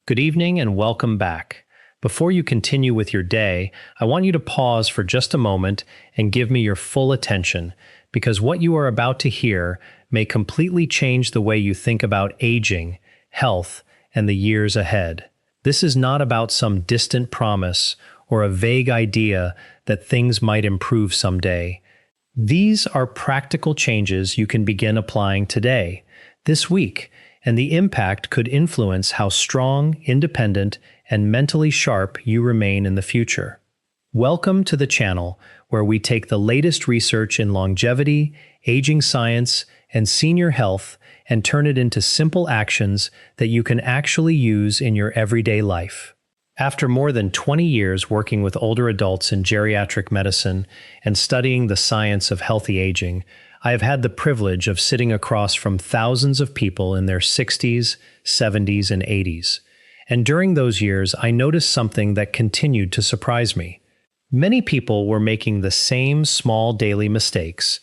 Good evening and welcome back. Before you continue with your day, I want you to pause for just a moment and give me your full attention, because what you are about to hear may completely change the way you think about aging, health, and the years ahead. This is not about some distant promise or a vague idea that things might improve someday. These are practical changes you can begin applying today, this week, and the impact could influence how strong, independent, and mentally sharp you remain in the future. Welcome to the channel where we take the latest research in longevity, aging science, and senior health and turn it into simple actions that you can actually use in your everyday life. After more than 20 years working with older adults in geriatric medicine and studying the science of healthy aging, I have had the privilege of sitting across from thousands of people in their 60s, 70s, and 80s. And during those years, I noticed something that continued to surprise me. Many people were making the same small daily mistakes,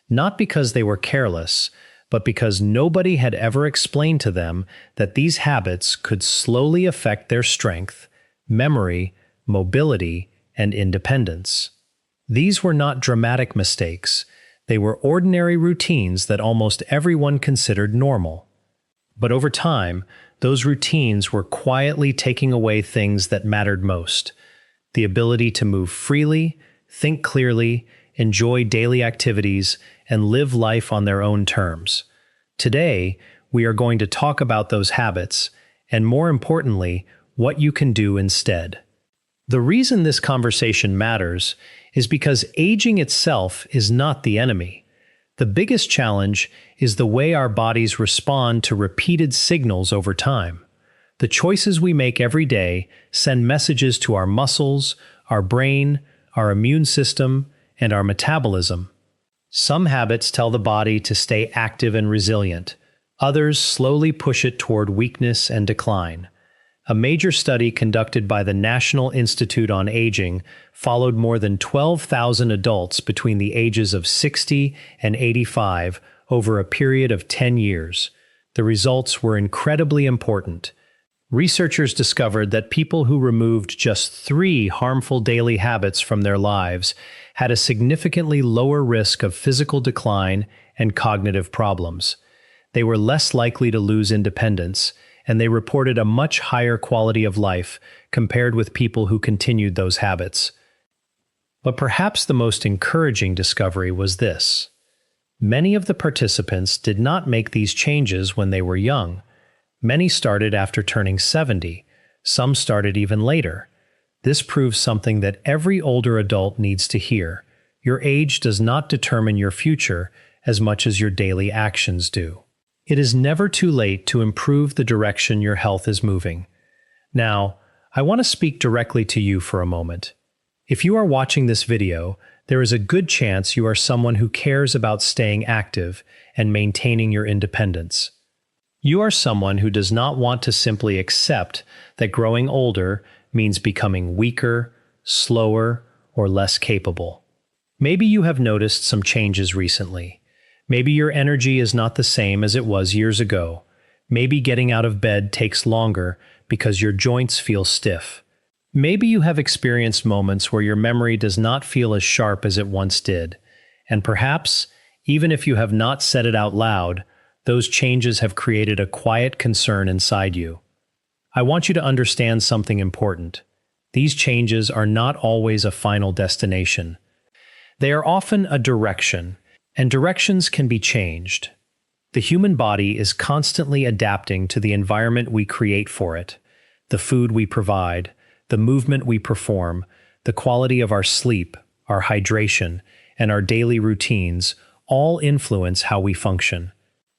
not because they were careless, but because nobody had ever explained to them that these habits could slowly affect their strength, memory, mobility, and independence. These were not dramatic mistakes. They were ordinary routines that almost everyone considered normal. But over time, those routines were quietly taking away things that mattered most: the ability to move freely, think clearly, enjoy daily activities, and live life on their own terms. Today, we are going to talk about those habits, and more importantly, what you can do instead. The reason this conversation matters is because aging itself is not the enemy. The biggest challenge is the way our bodies respond to repeated signals over time. The choices we make every day send messages to our muscles, our brain, our immune system, and our metabolism. Some habits tell the body to stay active and resilient. Others slowly push it toward weakness and decline. A major study conducted by the National Institute on Aging followed more than 12,000 adults between the ages of 60 and 85 over a period of 10 years. The results were incredibly important. Researchers discovered that people who removed just 3 harmful daily habits from their lives had a significantly lower risk of physical decline and cognitive problems. They were less likely to lose independence, and they reported a much higher quality of life compared with people who continued those habits. But perhaps the most encouraging discovery was this: many of the participants did not make these changes when they were young. Many started after turning 70. Some started even later. This proves something that every older adult needs to hear. Your age does not determine your future as much as your daily actions do. It is never too late to improve the direction your health is moving. Now, I want to speak directly to you for a moment. If you are watching this video, there is a good chance you are someone who cares about staying active and maintaining your independence. You are someone who does not want to simply accept that growing older means becoming weaker, slower, or less capable. Maybe you have noticed some changes recently. Maybe your energy is not the same as it was years ago. Maybe getting out of bed takes longer because your joints feel stiff. Maybe you have experienced moments where your memory does not feel as sharp as it once did. And perhaps, even if you have not said it out loud, those changes have created a quiet concern inside you. I want you to understand something important. These changes are not always a final destination. They are often a direction. And directions can be changed. The human body is constantly adapting to the environment we create for it. The food we provide, the movement we perform, the quality of our sleep, our hydration, and our daily routines all influence how we function.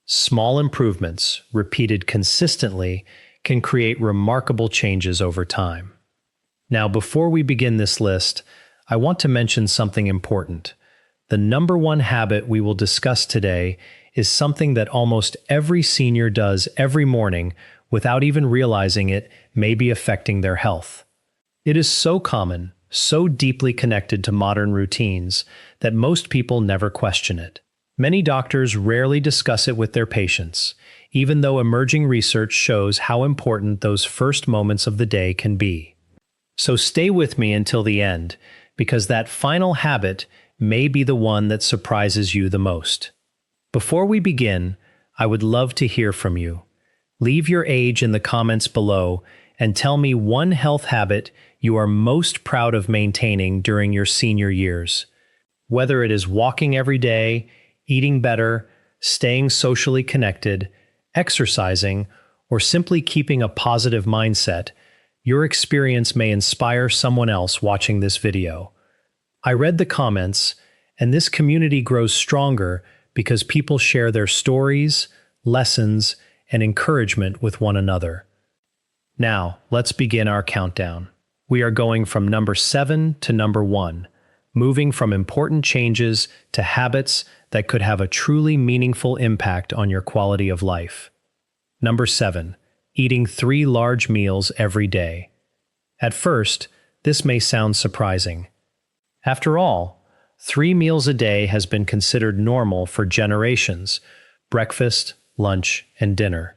Small improvements, repeated consistently, can create remarkable changes over time. Now, before we begin this list, I want to mention something important. The number one habit we will discuss today is something that almost every senior does every morning without even realizing it may be affecting their health. It is so common, so deeply connected to modern routines, that most people never question it. Many doctors rarely discuss it with their patients. even though emerging research shows how important those first moments of the day can be. So stay with me until the end, because that final habit may be the one that surprises you the most. Before we begin, I would love to hear from you. Leave your age in the comments below and tell me one health habit you are most proud of maintaining during your senior years. Whether it is walking every day, eating better, staying socially connected, exercising, or simply keeping a positive mindset, your experience may inspire someone else watching this video. I read the comments, and this community grows stronger because people share their stories, lessons, and encouragement with one another. Now, let's begin our countdown. We are going from number 7 to number 1, moving from important changes to habits that could have a truly meaningful impact on your quality of life. Number 7, eating 3 large meals every day. At first, this may sound surprising. After all, 3 meals a day has been considered normal for generations: breakfast, lunch, and dinner.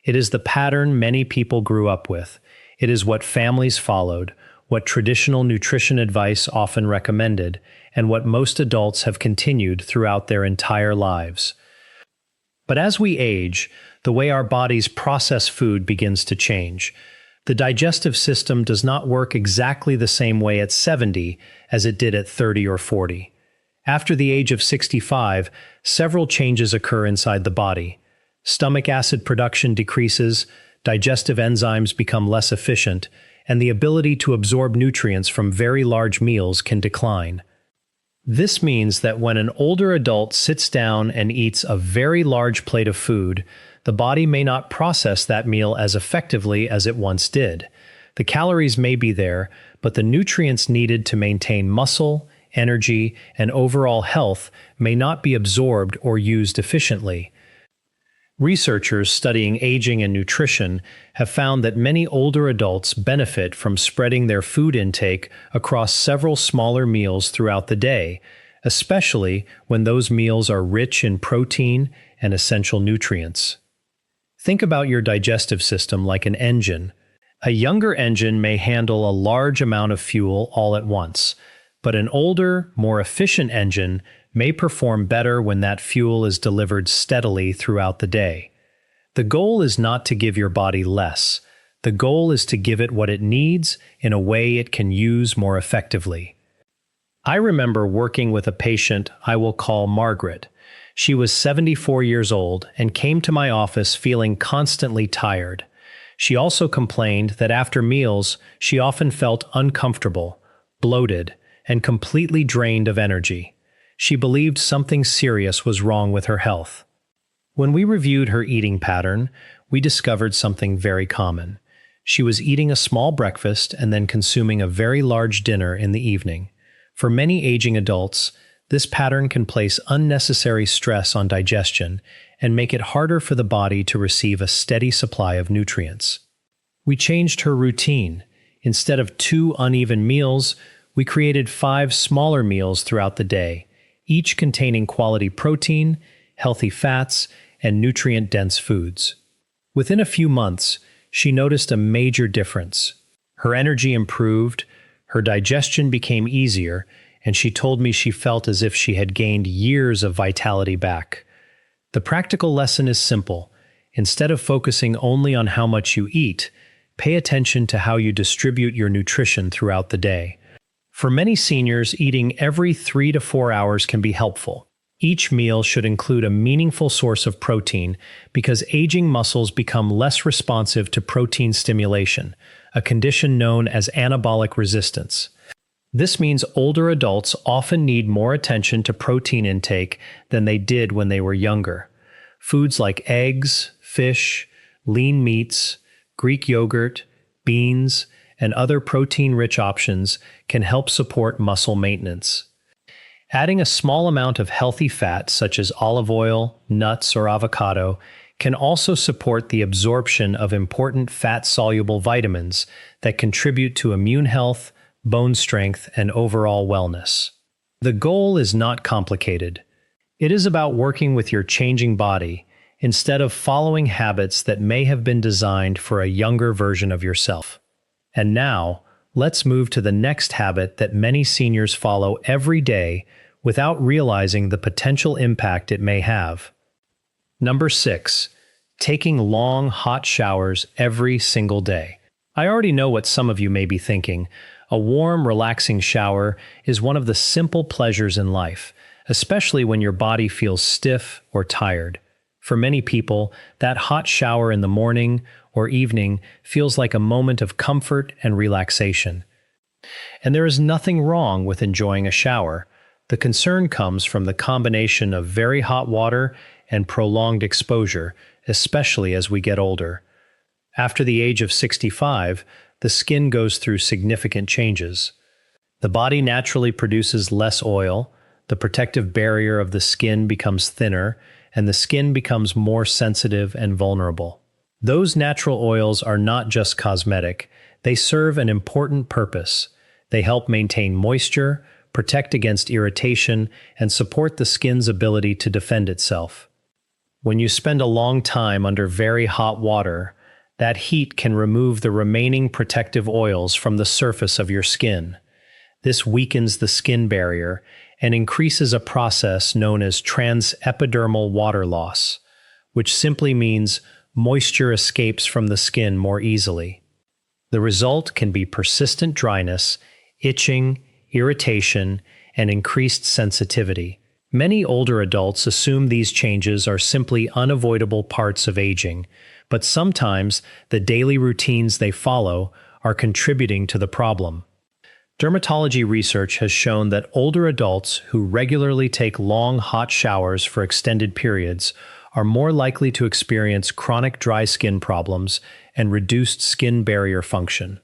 It is the pattern many people grew up with. It is what families followed, what traditional nutrition advice often recommended, and what most adults have continued throughout their entire lives. But as we age, the way our bodies process food begins to change. The digestive system does not work exactly the same way at 70 as it did at 30 or 40. After the age of 65, several changes occur inside the body. Stomach acid production decreases, digestive enzymes become less efficient, and the ability to absorb nutrients from very large meals can decline. This means that when an older adult sits down and eats a very large plate of food, the body may not process that meal as effectively as it once did. The calories may be there, but the nutrients needed to maintain muscle, energy, and overall health may not be absorbed or used efficiently. Researchers studying aging and nutrition have found that many older adults benefit from spreading their food intake across several smaller meals throughout the day, especially when those meals are rich in protein and essential nutrients. Think about your digestive system like an engine. A younger engine may handle a large amount of fuel all at once, but an older, more efficient engine may perform better when that fuel is delivered steadily throughout the day. The goal is not to give your body less. The goal is to give it what it needs in a way it can use more effectively. I remember working with a patient I will call Margaret. She was 74 years old and came to my office feeling constantly tired. She also complained that after meals, she often felt uncomfortable, bloated, and completely drained of energy. She believed something serious was wrong with her health. When we reviewed her eating pattern, we discovered something very common. She was eating a small breakfast and then consuming a very large dinner in the evening. For many aging adults, this pattern can place unnecessary stress on digestion and make it harder for the body to receive a steady supply of nutrients. We changed her routine. Instead of 2 uneven meals, we created 5 smaller meals throughout the day, each containing quality protein, healthy fats, and nutrient-dense foods. Within a few months, she noticed a major difference. Her energy improved, her digestion became easier, and she told me she felt as if she had gained years of vitality back. The practical lesson is simple. Instead of focusing only on how much you eat, pay attention to how you distribute your nutrition throughout the day. For many seniors, eating every 3 to 4 hours can be helpful. Each meal should include a meaningful source of protein because aging muscles become less responsive to protein stimulation, a condition known as anabolic resistance. This means older adults often need more attention to protein intake than they did when they were younger. Foods like eggs, fish, lean meats, Greek yogurt, beans, and other protein-rich options can help support muscle maintenance. Adding a small amount of healthy fat, such as olive oil, nuts, or avocado, can also support the absorption of important fat-soluble vitamins that contribute to immune health, bone strength, and overall wellness. The goal is not complicated. It is about working with your changing body instead of following habits that may have been designed for a younger version of yourself. And now, let's move to the next habit that many seniors follow every day without realizing the potential impact it may have. Number 6. Taking long, hot showers every single day. I already know what some of you may be thinking. A warm, relaxing shower is one of the simple pleasures in life, especially when your body feels stiff or tired. For many people, that hot shower in the morning or evening feels like a moment of comfort and relaxation. And there is nothing wrong with enjoying a shower. The concern comes from the combination of very hot water and prolonged exposure, especially as we get older. After the age of 65, the skin goes through significant changes. The body naturally produces less oil, the protective barrier of the skin becomes thinner, and the skin becomes more sensitive and vulnerable. Those natural oils are not just cosmetic, they serve an important purpose. They help maintain moisture, protect against irritation, and support the skin's ability to defend itself. When you spend a long time under very hot water, that heat can remove the remaining protective oils from the surface of your skin. This weakens the skin barrier and increases a process known as transepidermal water loss, which simply means moisture escapes from the skin more easily. The result can be persistent dryness, itching, irritation, and increased sensitivity. Many older adults assume these changes are simply unavoidable parts of aging, but sometimes the daily routines they follow are contributing to the problem. Dermatology research has shown that older adults who regularly take long, hot showers for extended periods are more likely to experience chronic dry skin problems and reduced skin barrier function.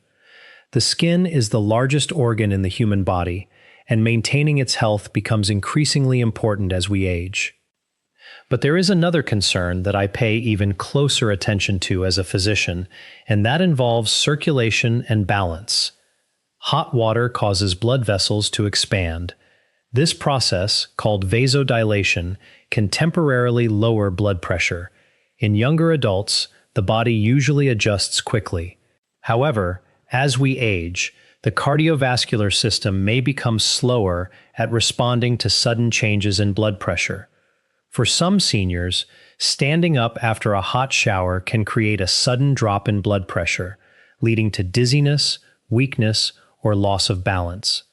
The skin is the largest organ in the human body, and maintaining its health becomes increasingly important as we age. But there is another concern that I pay even closer attention to as a physician, and that involves circulation and balance. Hot water causes blood vessels to expand. This process, called vasodilation, can temporarily lower blood pressure. In younger adults, the body usually adjusts quickly. However, as we age, the cardiovascular system may become slower at responding to sudden changes in blood pressure. For some seniors, standing up after a hot shower can create a sudden drop in blood pressure, leading to dizziness, weakness, or loss of balance.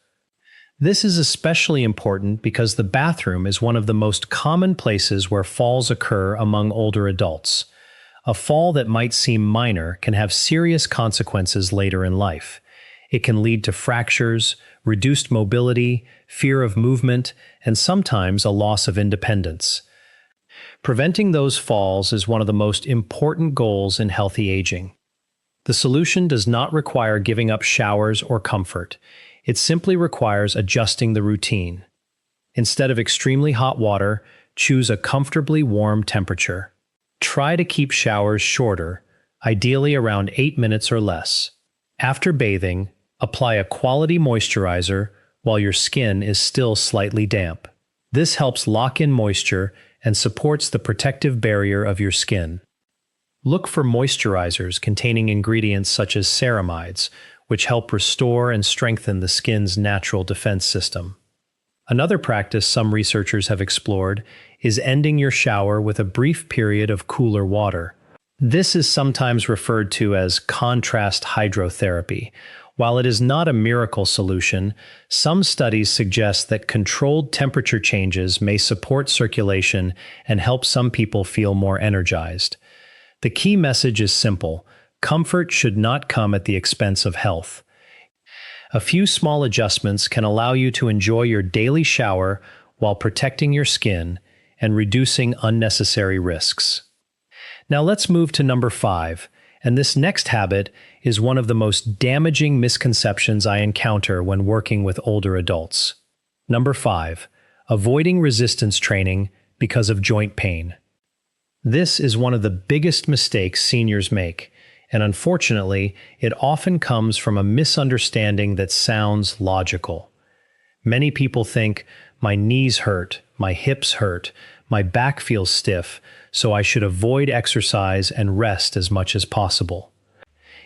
This is especially important because the bathroom is one of the most common places where falls occur among older adults. A fall that might seem minor can have serious consequences later in life. It can lead to fractures, reduced mobility, fear of movement, and sometimes a loss of independence. Preventing those falls is one of the most important goals in healthy aging. The solution does not require giving up showers or comfort. It simply requires adjusting the routine. Instead of extremely hot water, choose a comfortably warm temperature. Try to keep showers shorter, ideally around 8 minutes or less. After bathing, apply a quality moisturizer while your skin is still slightly damp. This helps lock in moisture and supports the protective barrier of your skin. Look for moisturizers containing ingredients such as ceramides, which help restore and strengthen the skin's natural defense system. Another practice some researchers have explored is ending your shower with a brief period of cooler water. This is sometimes referred to as contrast hydrotherapy. While it is not a miracle solution, some studies suggest that controlled temperature changes may support circulation and help some people feel more energized. The key message is simple: comfort should not come at the expense of health. A few small adjustments can allow you to enjoy your daily shower while protecting your skin and reducing unnecessary risks. Now let's move to number 5, and this next habit is one of the most damaging misconceptions I encounter when working with older adults. Number 5, avoiding resistance training because of joint pain. This is one of the biggest mistakes seniors make, and unfortunately, it often comes from a misunderstanding that sounds logical. Many people think, my knees hurt, my hips hurt, my back feels stiff, so I should avoid exercise and rest as much as possible.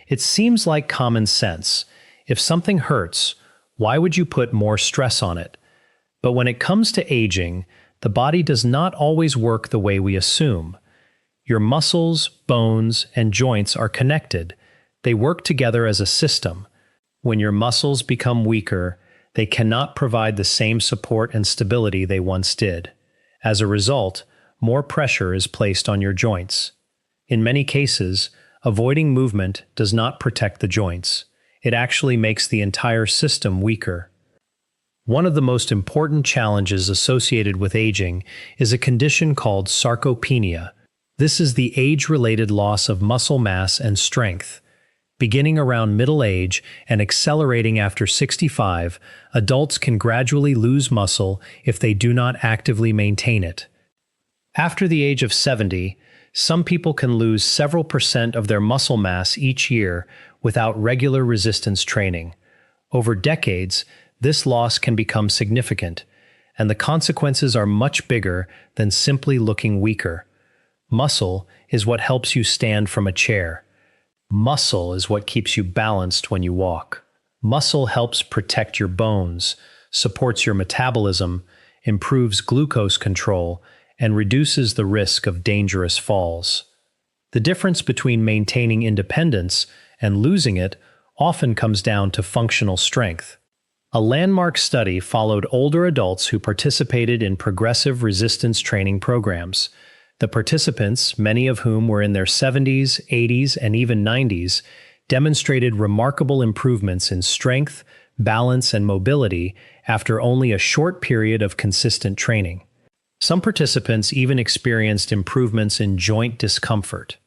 It seems like common sense. If something hurts, why would you put more stress on it? But when it comes to aging, the body does not always work the way we assume. Your muscles, bones, and joints are connected. They work together as a system. When your muscles become weaker, they cannot provide the same support and stability they once did. As a result, more pressure is placed on your joints. In many cases, avoiding movement does not protect the joints. It actually makes the entire system weaker. One of the most important challenges associated with aging is a condition called sarcopenia. This is the age-related loss of muscle mass and strength. Beginning around middle age and accelerating after 65, adults can gradually lose muscle if they do not actively maintain it. After the age of 70, some people can lose several percent of their muscle mass each year without regular resistance training. Over decades, this loss can become significant, and the consequences are much bigger than simply looking weaker. Muscle is what helps you stand from a chair. Muscle is what keeps you balanced when you walk. Muscle helps protect your bones, supports your metabolism, improves glucose control, and reduces the risk of dangerous falls. The difference between maintaining independence and losing it often comes down to functional strength. A landmark study followed older adults who participated in progressive resistance training programs. The participants, many of whom were in their 70s, 80s, and even 90s, demonstrated remarkable improvements in strength, balance, and mobility after only a short period of consistent training. Some participants even experienced improvements in joint discomfort.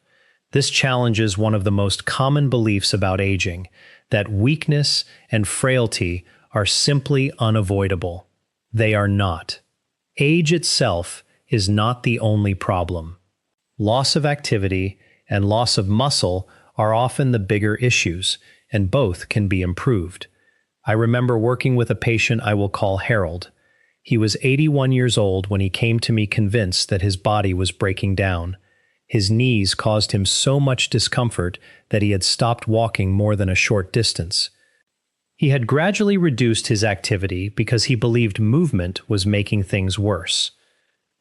This challenges one of the most common beliefs about aging, that weakness and frailty are simply unavoidable. They are not. Age itself is not the only problem. Loss of activity and loss of muscle are often the bigger issues, and both can be improved. I remember working with a patient I will call Harold. He was 81 years old when he came to me convinced that his body was breaking down. His knees caused him so much discomfort that he had stopped walking more than a short distance. He had gradually reduced his activity because he believed movement was making things worse.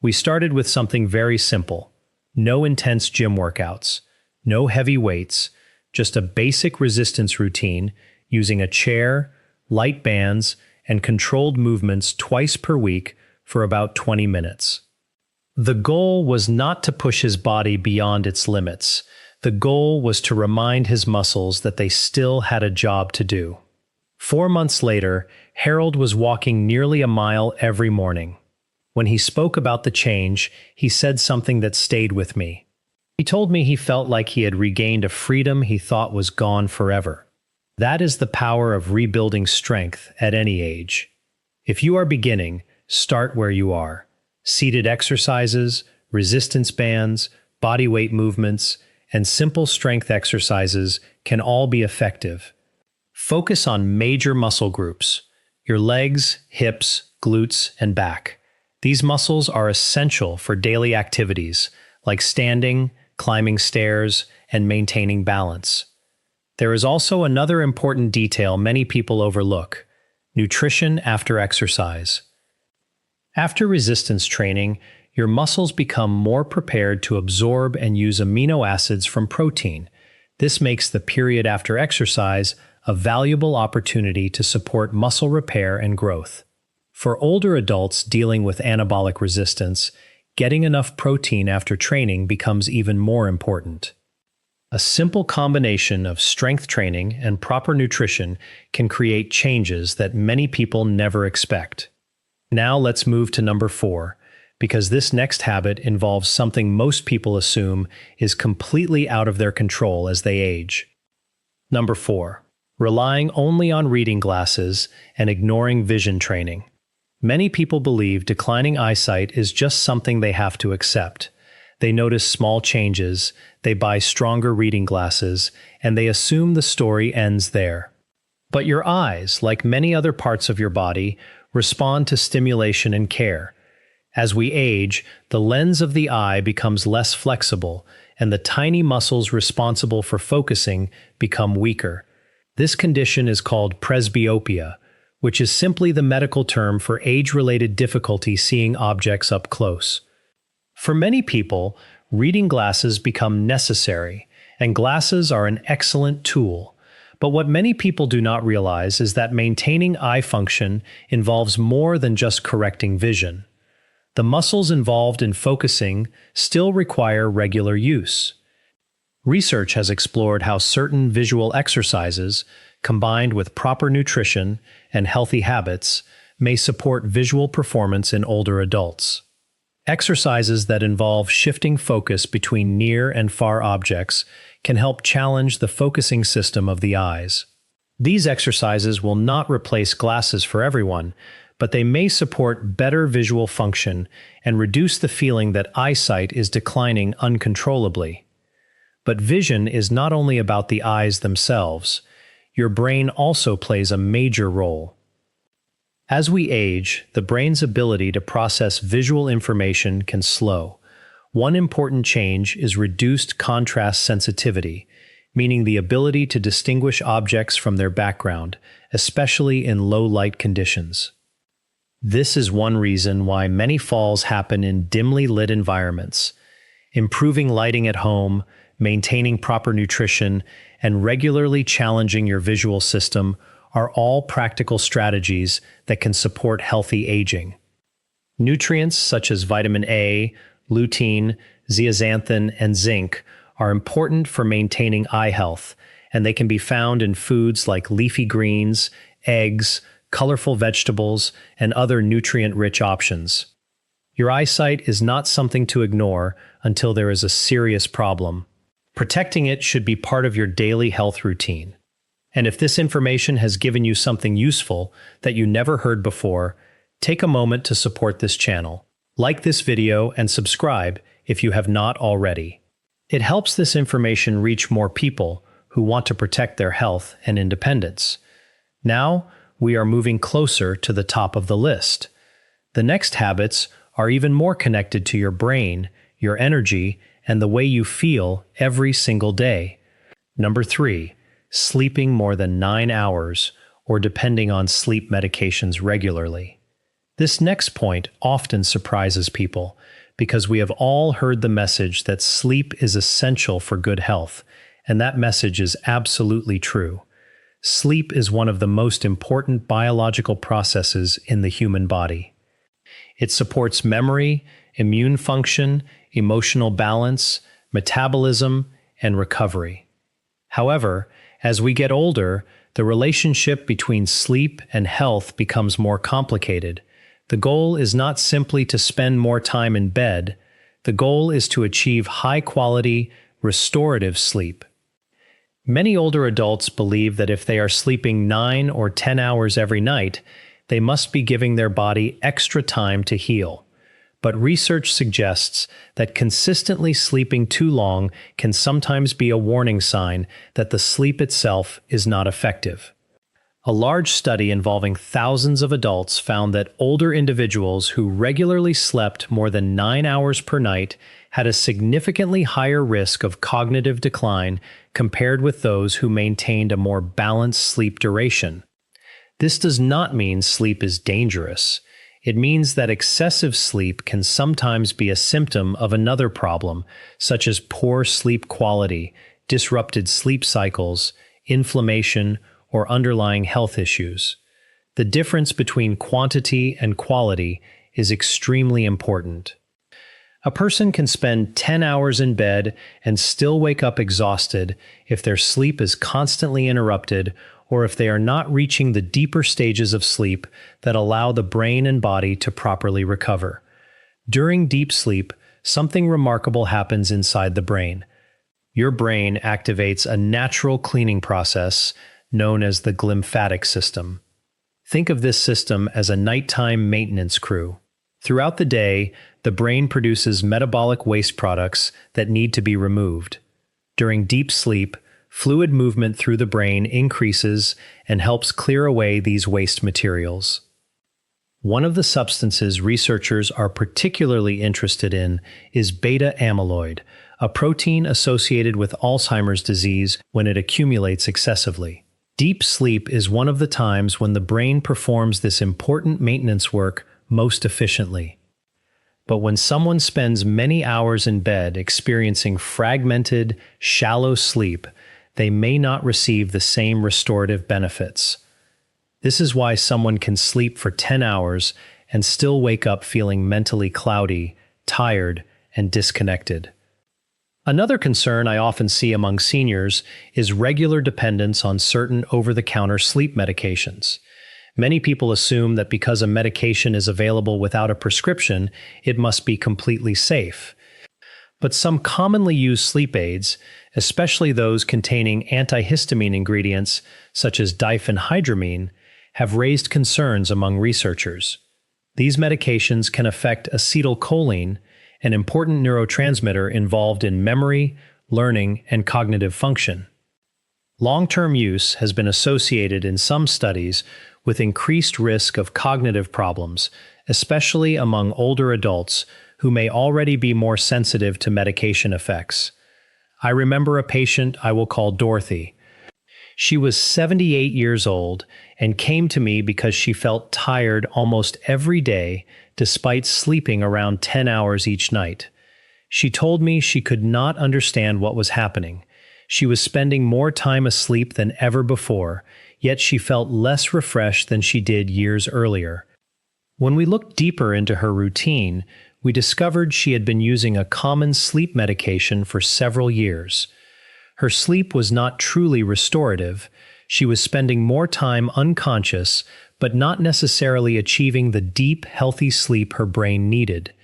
We started with something very simple: no intense gym workouts, no heavy weights, just a basic resistance routine using a chair, light bands, and controlled movements twice per week for about 20 minutes. The goal was not to push his body beyond its limits. The goal was to remind his muscles that they still had a job to do. 4 months later, Harold was walking nearly a mile every morning. When he spoke about the change, he said something that stayed with me. He told me he felt like he had regained a freedom he thought was gone forever. That is the power of rebuilding strength at any age. If you are beginning, start where you are. Seated exercises, resistance bands, body weight movements, and simple strength exercises can all be effective. Focus on major muscle groups: your legs, hips, glutes, and back. These muscles are essential for daily activities like standing, climbing stairs, and maintaining balance. There is also another important detail many people overlook: nutrition after exercise. After resistance training, your muscles become more prepared to absorb and use amino acids from protein. This makes the period after exercise a valuable opportunity to support muscle repair and growth. For older adults dealing with anabolic resistance, getting enough protein after training becomes even more important. A simple combination of strength training and proper nutrition can create changes that many people never expect. Now let's move to number 4, because this next habit involves something most people assume is completely out of their control as they age. Number 4, relying only on reading glasses and ignoring vision training. Many people believe declining eyesight is just something they have to accept. They notice small changes, they buy stronger reading glasses, and they assume the story ends there. But your eyes, like many other parts of your body, respond to stimulation and care. As we age, the lens of the eye becomes less flexible, and the tiny muscles responsible for focusing become weaker. This condition is called presbyopia, which is simply the medical term for age-related difficulty seeing objects up close. For many people, reading glasses become necessary, and glasses are an excellent tool. But what many people do not realize is that maintaining eye function involves more than just correcting vision. The muscles involved in focusing still require regular use. Research has explored how certain visual exercises, combined with proper nutrition and healthy habits, may support visual performance in older adults. Exercises that involve shifting focus between near and far objects can help challenge the focusing system of the eyes. These exercises will not replace glasses for everyone, but they may support better visual function and reduce the feeling that eyesight is declining uncontrollably. But vision is not only about the eyes themselves. Your brain also plays a major role. As we age, the brain's ability to process visual information can slow. One important change is reduced contrast sensitivity, meaning the ability to distinguish objects from their background, especially in low-light conditions. This is one reason why many falls happen in dimly lit environments. Improving lighting at home, maintaining proper nutrition, and regularly challenging your visual system are all practical strategies that can support healthy aging. Nutrients such as vitamin A, lutein, zeaxanthin, and zinc are important for maintaining eye health, and they can be found in foods like leafy greens, eggs, colorful vegetables, and other nutrient-rich options. Your eyesight is not something to ignore until there is a serious problem. Protecting it should be part of your daily health routine. And if this information has given you something useful that you never heard before, take a moment to support this channel. Like this video and subscribe if you have not already. It helps this information reach more people who want to protect their health and independence. Now, we are moving closer to the top of the list. The next habits are even more connected to your brain, your energy, and the way you feel every single day. Number 3, sleeping more than 9 hours or depending on sleep medications regularly. This next point often surprises people because we have all heard the message that sleep is essential for good health, and that message is absolutely true. Sleep is one of the most important biological processes in the human body. It supports memory, immune function, emotional balance, metabolism, and recovery. However, as we get older, the relationship between sleep and health becomes more complicated. The goal is not simply to spend more time in bed. The goal is to achieve high-quality, restorative sleep. Many older adults believe that if they are sleeping 9 or 10 hours every night, they must be giving their body extra time to heal. But research suggests that consistently sleeping too long can sometimes be a warning sign that the sleep itself is not effective. A large study involving thousands of adults found that older individuals who regularly slept more than 9 hours per night had a significantly higher risk of cognitive decline compared with those who maintained a more balanced sleep duration. This does not mean sleep is dangerous. It means that excessive sleep can sometimes be a symptom of another problem, such as poor sleep quality, disrupted sleep cycles, inflammation, or underlying health issues. The difference between quantity and quality is extremely important. A person can spend 10 hours in bed and still wake up exhausted if their sleep is constantly interrupted or if they are not reaching the deeper stages of sleep that allow the brain and body to properly recover. During deep sleep, something remarkable happens inside the brain. Your brain activates a natural cleaning process known as the glymphatic system. Think of this system as a nighttime maintenance crew. Throughout the day, the brain produces metabolic waste products that need to be removed. During deep sleep, fluid movement through the brain increases and helps clear away these waste materials. One of the substances researchers are particularly interested in is beta amyloid, a protein associated with Alzheimer's disease when it accumulates excessively. Deep sleep is one of the times when the brain performs this important maintenance work most efficiently. But when someone spends many hours in bed experiencing fragmented, shallow sleep, they may not receive the same restorative benefits. This is why someone can sleep for 10 hours and still wake up feeling mentally cloudy, tired, and disconnected. Another concern I often see among seniors is regular dependence on certain over-the-counter sleep medications. Many people assume that because a medication is available without a prescription, it must be completely safe. But some commonly used sleep aids, especially those containing antihistamine ingredients such as diphenhydramine, have raised concerns among researchers. These medications can affect acetylcholine, an important neurotransmitter involved in memory, learning, and cognitive function. Long-term use has been associated in some studies with increased risk of cognitive problems, especially among older adults who may already be more sensitive to medication effects. I remember a patient I will call Dorothy. She was 78 years old and came to me because she felt tired almost every day despite sleeping around 10 hours each night. She told me she could not understand what was happening. She was spending more time asleep than ever before, yet she felt less refreshed than she did years earlier. When we looked deeper into her routine, we discovered she had been using a common sleep medication for several years. Her sleep was not truly restorative. She was spending more time unconscious, but not necessarily achieving the deep, healthy sleep her brain needed.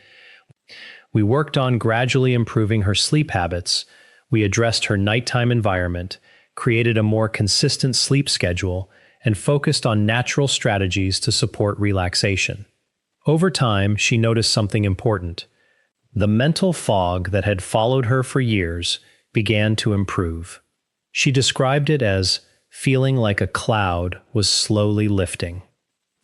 We worked on gradually improving her sleep habits. We addressed her nighttime environment, created a more consistent sleep schedule, and focused on natural strategies to support relaxation. Over time, she noticed something important. The mental fog that had followed her for years began to improve. She described it as feeling like a cloud was slowly lifting.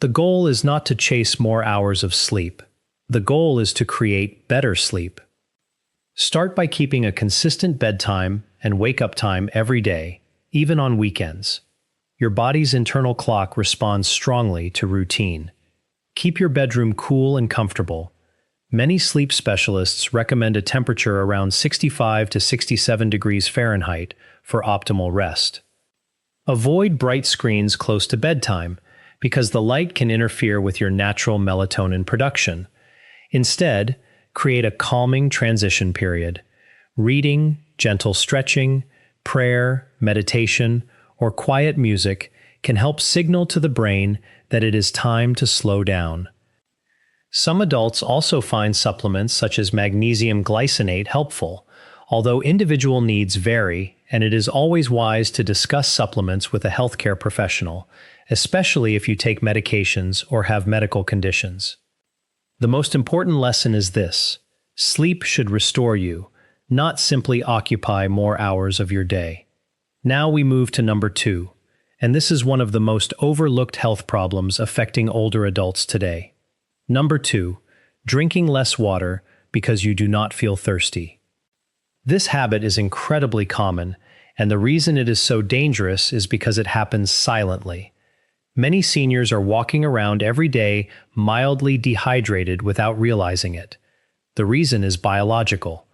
The goal is not to chase more hours of sleep. The goal is to create better sleep. Start by keeping a consistent bedtime and wake-up time every day, even on weekends. Your body's internal clock responds strongly to routine. Keep your bedroom cool and comfortable. Many sleep specialists recommend a temperature around 65 to 67 degrees Fahrenheit for optimal rest. Avoid bright screens close to bedtime because the light can interfere with your natural melatonin production. Instead, create a calming transition period. Reading, gentle stretching, prayer, meditation, or quiet music can help signal to the brain that it is time to slow down. Some adults also find supplements such as magnesium glycinate helpful, although individual needs vary, and it is always wise to discuss supplements with a healthcare professional, especially if you take medications or have medical conditions. The most important lesson is this: sleep should restore you, not simply occupy more hours of your day. Now we move to number 2, and this is one of the most overlooked health problems affecting older adults today. Number 2, drinking less water because you do not feel thirsty. This habit is incredibly common, and the reason it is so dangerous is because it happens silently. Many seniors are walking around every day mildly dehydrated without realizing it. The reason is biological.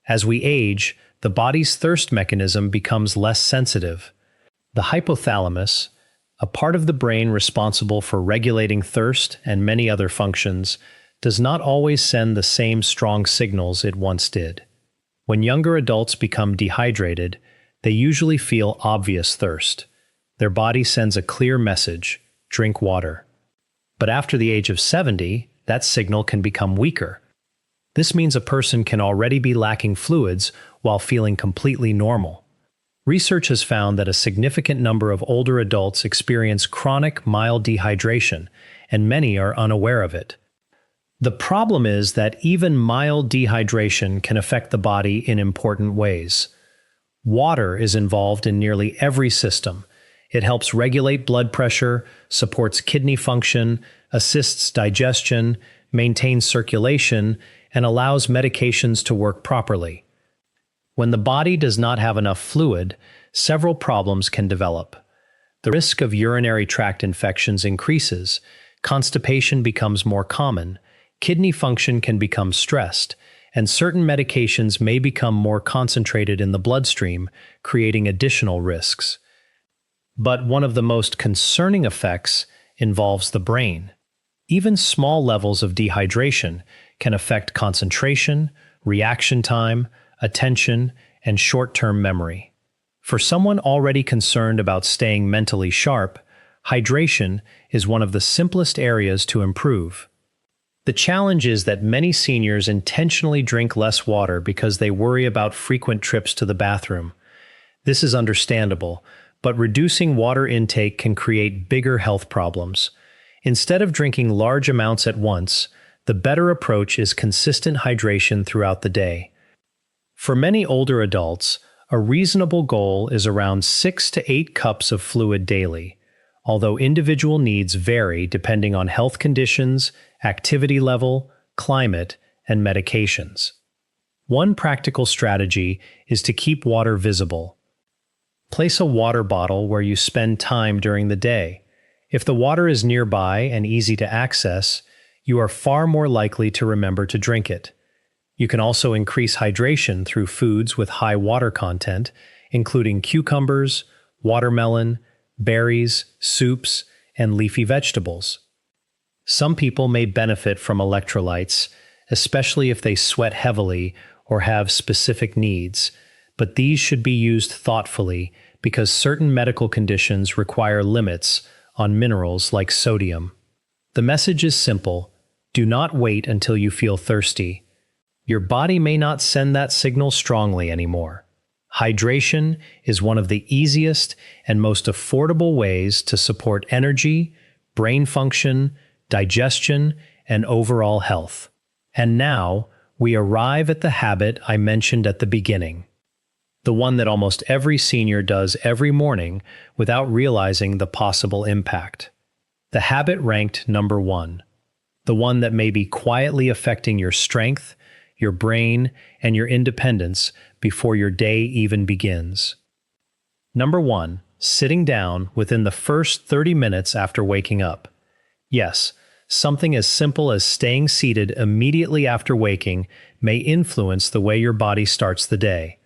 As we age, the body's thirst mechanism becomes less sensitive. The hypothalamus, a part of the brain responsible for regulating thirst and many other functions, does not always send the same strong signals it once did. When younger adults become dehydrated, they usually feel obvious thirst. Their body sends a clear message: drink water. But after the age of 70, that signal can become weaker. This means a person can already be lacking fluids while feeling completely normal. Research has found that a significant number of older adults experience chronic mild dehydration, and many are unaware of it. The problem is that even mild dehydration can affect the body in important ways. Water is involved in nearly every system. It helps regulate blood pressure, supports kidney function, assists digestion, maintains circulation, and allows medications to work properly. When the body does not have enough fluid, several problems can develop. The risk of urinary tract infections increases, constipation becomes more common, kidney function can become stressed, and certain medications may become more concentrated in the bloodstream, creating additional risks. But one of the most concerning effects involves the brain. Even small levels of dehydration can affect concentration, reaction time, attention, and short-term memory. For someone already concerned about staying mentally sharp, hydration is one of the simplest areas to improve. The challenge is that many seniors intentionally drink less water because they worry about frequent trips to the bathroom. This is understandable, but reducing water intake can create bigger health problems. Instead of drinking large amounts at once, the better approach is consistent hydration throughout the day. For many older adults, a reasonable goal is around 6 to 8 cups of fluid daily, although individual needs vary depending on health conditions, activity level, climate, and medications. One practical strategy is to keep water visible. Place a water bottle where you spend time during the day. If the water is nearby and easy to access, you are far more likely to remember to drink it. You can also increase hydration through foods with high water content, including cucumbers, watermelon, berries, soups, and leafy vegetables. Some people may benefit from electrolytes, especially if they sweat heavily or have specific needs, but these should be used thoughtfully because certain medical conditions require limits on minerals like sodium. The message is simple: do not wait until you feel thirsty. Your body may not send that signal strongly anymore. Hydration is one of the easiest and most affordable ways to support energy, brain function, digestion, and overall health. And now, we arrive at the habit I mentioned at the beginning. The one that almost every senior does every morning without realizing the possible impact. The habit ranked number 1. The one that may be quietly affecting your strength, your brain, and your independence before your day even begins. Number 1, sitting down within the first 30 minutes after waking up. Yes, something as simple as staying seated immediately after waking may influence the way your body starts the day.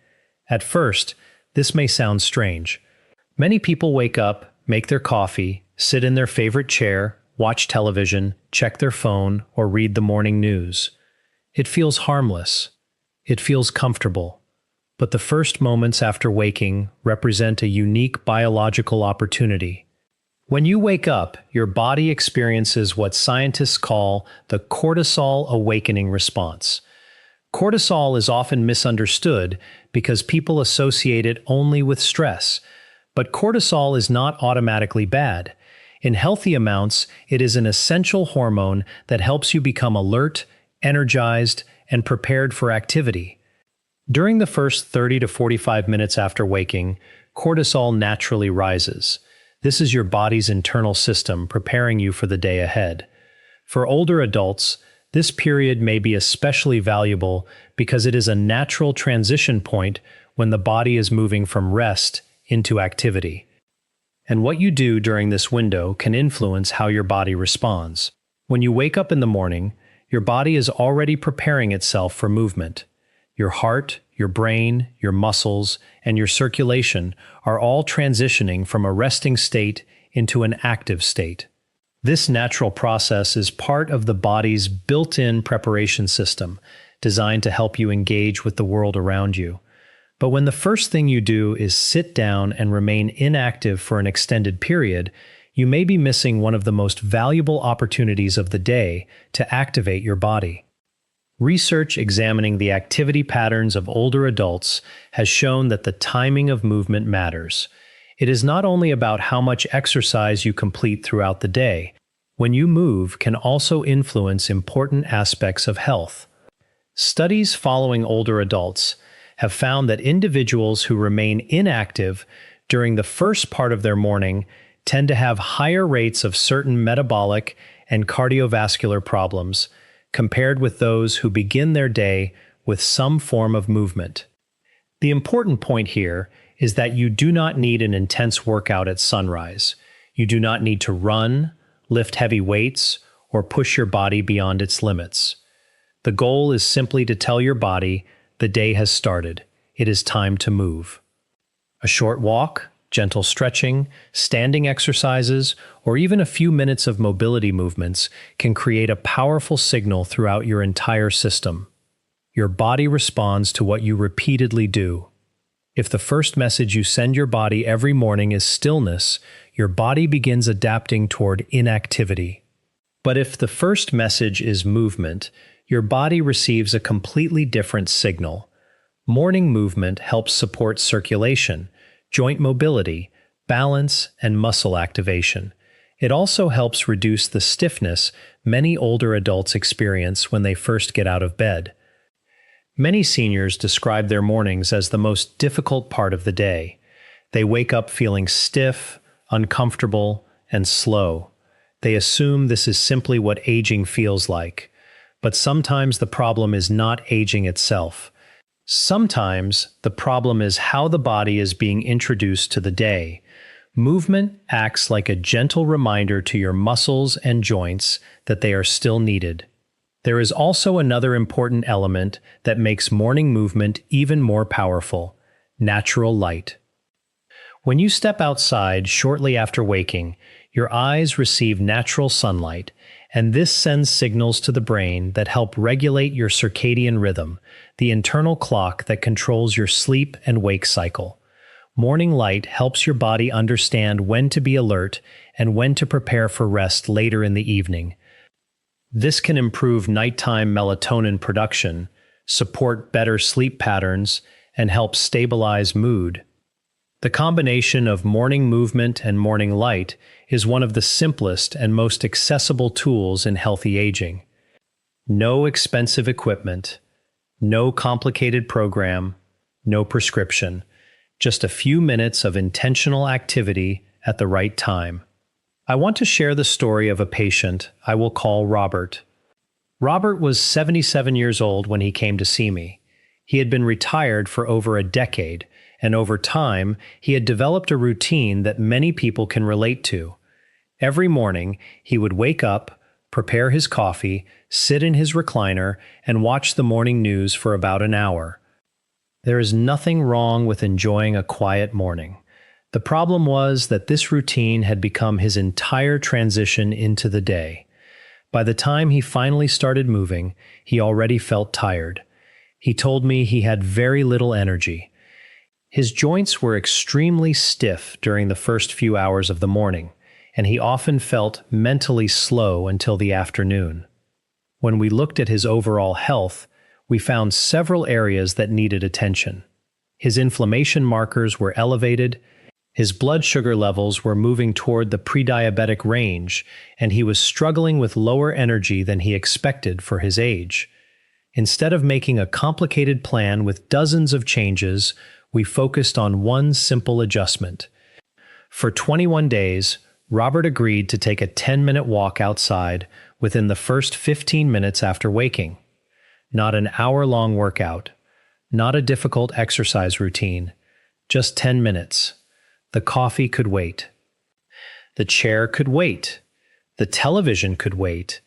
At first, this may sound strange. Many people wake up, make their coffee, sit in their favorite chair, watch television, check their phone, or read the morning news. It feels harmless. It feels comfortable. But the first moments after waking represent a unique biological opportunity. When you wake up, your body experiences what scientists call the cortisol awakening response. Cortisol is often misunderstood because people associate it only with stress, but cortisol is not automatically bad. In healthy amounts, it is an essential hormone that helps you become alert, energized, and prepared for activity. During the first 30 to 45 minutes after waking, cortisol naturally rises. This is your body's internal system preparing you for the day ahead. For older adults, this period may be especially valuable because it is a natural transition point when the body is moving from rest into activity. And what you do during this window can influence how your body responds. When you wake up in the morning, your body is already preparing itself for movement. Your heart, your brain, your muscles, and your circulation are all transitioning from a resting state into an active state. This natural process is part of the body's built-in preparation system, designed to help you engage with the world around you. But when the first thing you do is sit down and remain inactive for an extended period, you may be missing one of the most valuable opportunities of the day to activate your body. Research examining the activity patterns of older adults has shown that the timing of movement matters. It is not only about how much exercise you complete throughout the day. When you move can also influence important aspects of health. Studies following older adults have found that individuals who remain inactive during the first part of their morning tend to have higher rates of certain metabolic and cardiovascular problems compared with those who begin their day with some form of movement. The important point here is that you do not need an intense workout at sunrise. You do not need to run, lift heavy weights, or push your body beyond its limits. The goal is simply to tell your body the day has started. It is time to move. A short walk, gentle stretching, standing exercises, or even a few minutes of mobility movements can create a powerful signal throughout your entire system. Your body responds to what you repeatedly do. If the first message you send your body every morning is stillness, your body begins adapting toward inactivity. But if the first message is movement, your body receives a completely different signal. Morning movement helps support circulation, joint mobility, balance, and muscle activation. It also helps reduce the stiffness many older adults experience when they first get out of bed. Many seniors describe their mornings as the most difficult part of the day. They wake up feeling stiff, uncomfortable, and slow. They assume this is simply what aging feels like. But sometimes the problem is not aging itself. Sometimes the problem is how the body is being introduced to the day. Movement acts like a gentle reminder to your muscles and joints that they are still needed. There is also another important element that makes morning movement even more powerful: natural light. When you step outside shortly after waking, your eyes receive natural sunlight, and this sends signals to the brain that help regulate your circadian rhythm, the internal clock that controls your sleep and wake cycle. Morning light helps your body understand when to be alert and when to prepare for rest later in the evening. This can improve nighttime melatonin production, support better sleep patterns, and help stabilize mood. The combination of morning movement and morning light is one of the simplest and most accessible tools in healthy aging. No expensive equipment, no complicated program, no prescription, just a few minutes of intentional activity at the right time. I want to share the story of a patient I will call Robert. Robert was 77 years old when he came to see me. He had been retired for over a decade, and over time, he had developed a routine that many people can relate to. Every morning, he would wake up, prepare his coffee, sit in his recliner, and watch the morning news for about an hour. There is nothing wrong with enjoying a quiet morning. The problem was that this routine had become his entire transition into the day. By the time he finally started moving, he already felt tired. He told me he had very little energy. His joints were extremely stiff during the first few hours of the morning, and he often felt mentally slow until the afternoon. When we looked at his overall health, we found several areas that needed attention. His inflammation markers were elevated, his blood sugar levels were moving toward the pre-diabetic range, and he was struggling with lower energy than he expected for his age. Instead of making a complicated plan with dozens of changes, we focused on one simple adjustment. For 21 days, Robert agreed to take a 10-minute walk outside within the first 15 minutes after waking. Not an hour-long workout, not a difficult exercise routine, just 10 minutes. The coffee could wait. The chair could wait. The television could wait.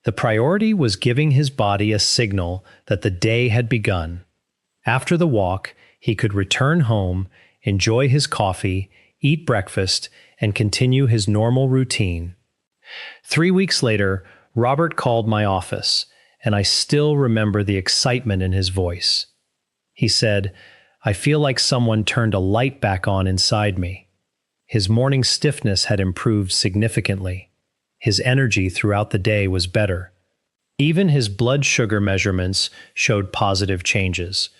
The priority was giving his body a signal that the day had begun. After the walk, he could return home, enjoy his coffee, eat breakfast, and continue his normal routine. 3 weeks later, Robert called my office, and I still remember the excitement in his voice. He said, "I feel like someone turned a light back on inside me." His morning stiffness had improved significantly. His energy throughout the day was better. Even his blood sugar measurements showed positive changes.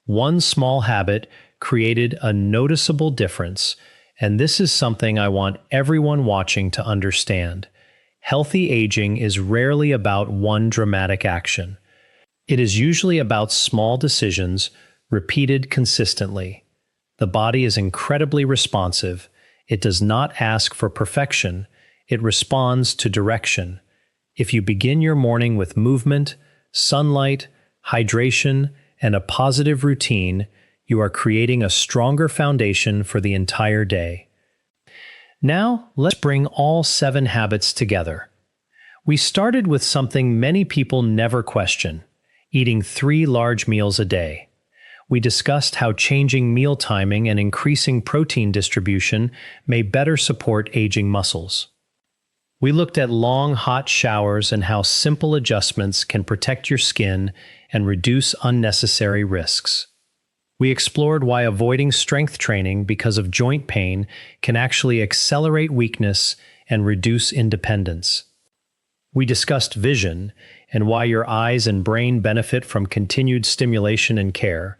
One small habit created a noticeable difference, and this is something I want everyone watching to understand. Healthy aging is rarely about one dramatic action. It is usually about small decisions repeated consistently. The body is incredibly responsive. It does not ask for perfection. It responds to direction. If you begin your morning with movement, sunlight, hydration, and a positive routine, you are creating a stronger foundation for the entire day. Now, let's bring all 7 habits together. We started with something many people never question: eating 3 large meals a day. We discussed how changing meal timing and increasing protein distribution may better support aging muscles. We looked at long, hot showers and how simple adjustments can protect your skin and reduce unnecessary risks. We explored why avoiding strength training because of joint pain can actually accelerate weakness and reduce independence. We discussed vision and why your eyes and brain benefit from continued stimulation and care.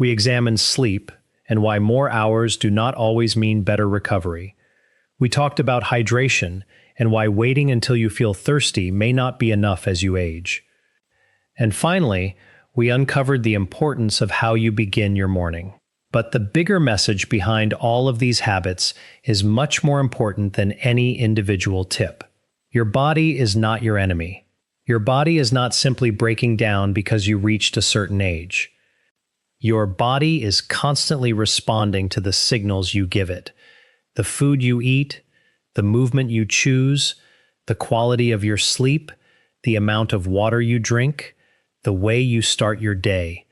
We examined sleep and why more hours do not always mean better recovery. We talked about hydration and why waiting until you feel thirsty may not be enough as you age. And finally, we uncovered the importance of how you begin your morning. But the bigger message behind all of these habits is much more important than any individual tip. Your body is not your enemy. Your body is not simply breaking down because you reached a certain age. Your body is constantly responding to the signals you give it. The food you eat, the movement you choose, the quality of your sleep, the amount of water you drink, the way you start your day.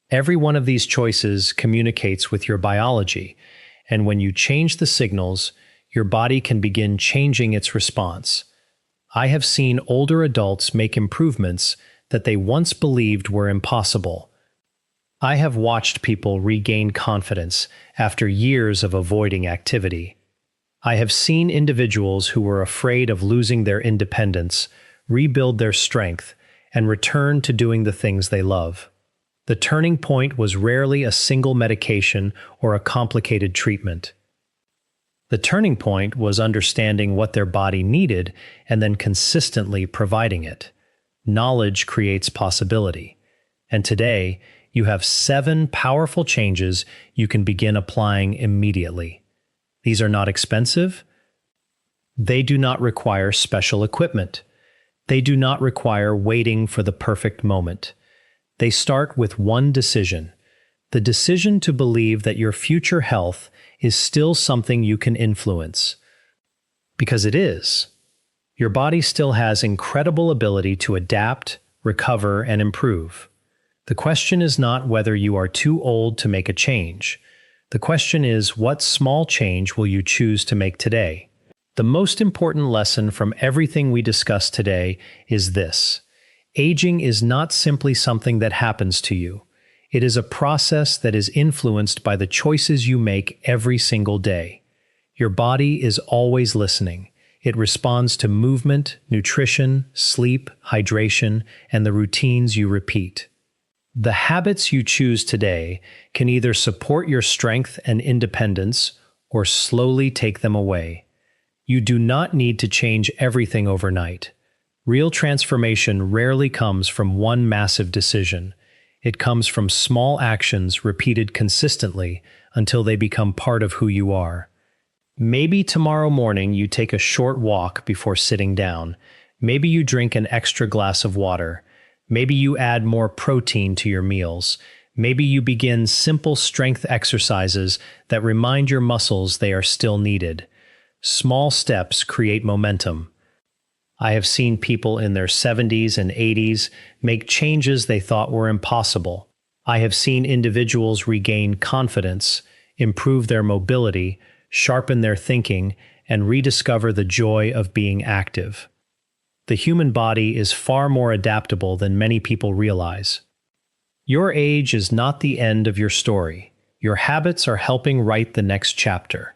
Every one of these choices communicates with your biology, and when you change the signals, your body can begin changing its response. I have seen older adults make improvements that they once believed were impossible. I have watched people regain confidence after years of avoiding activity. I have seen individuals who were afraid of losing their independence rebuild their strength and return to doing the things they love. The turning point was rarely a single medication or a complicated treatment. The turning point was understanding what their body needed and then consistently providing it. Knowledge creates possibility. And today, you have 7 powerful changes you can begin applying immediately. These are not expensive. They do not require special equipment. They do not require waiting for the perfect moment. They start with one decision: the decision to believe that your future health is still something you can influence. Because it is. Your body still has incredible ability to adapt, recover, and improve. The question is not whether you are too old to make a change. The question is, what small change will you choose to make today? The most important lesson from everything we discussed today is this: aging is not simply something that happens to you. It is a process that is influenced by the choices you make every single day. Your body is always listening. It responds to movement, nutrition, sleep, hydration, and the routines you repeat. The habits you choose today can either support your strength and independence or slowly take them away. You do not need to change everything overnight. Real transformation rarely comes from one massive decision. It comes from small actions repeated consistently until they become part of who you are. Maybe tomorrow morning you take a short walk before sitting down. Maybe you drink an extra glass of water. Maybe you add more protein to your meals. Maybe you begin simple strength exercises that remind your muscles they are still needed. Small steps create momentum. I have seen people in their 70s and 80s make changes they thought were impossible. I have seen individuals regain confidence, improve their mobility, sharpen their thinking, and rediscover the joy of being active. The human body is far more adaptable than many people realize. Your age is not the end of your story. Your habits are helping write the next chapter.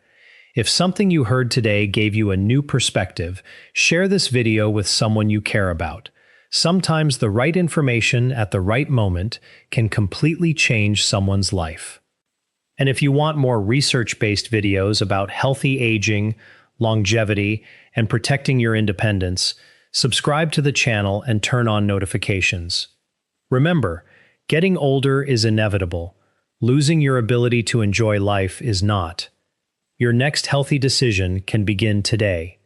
If something you heard today gave you a new perspective, share this video with someone you care about. Sometimes the right information at the right moment can completely change someone's life. And if you want more research-based videos about healthy aging, longevity, and protecting your independence, subscribe to the channel and turn on notifications. Remember, getting older is inevitable. Losing your ability to enjoy life is not. Your next healthy decision can begin today.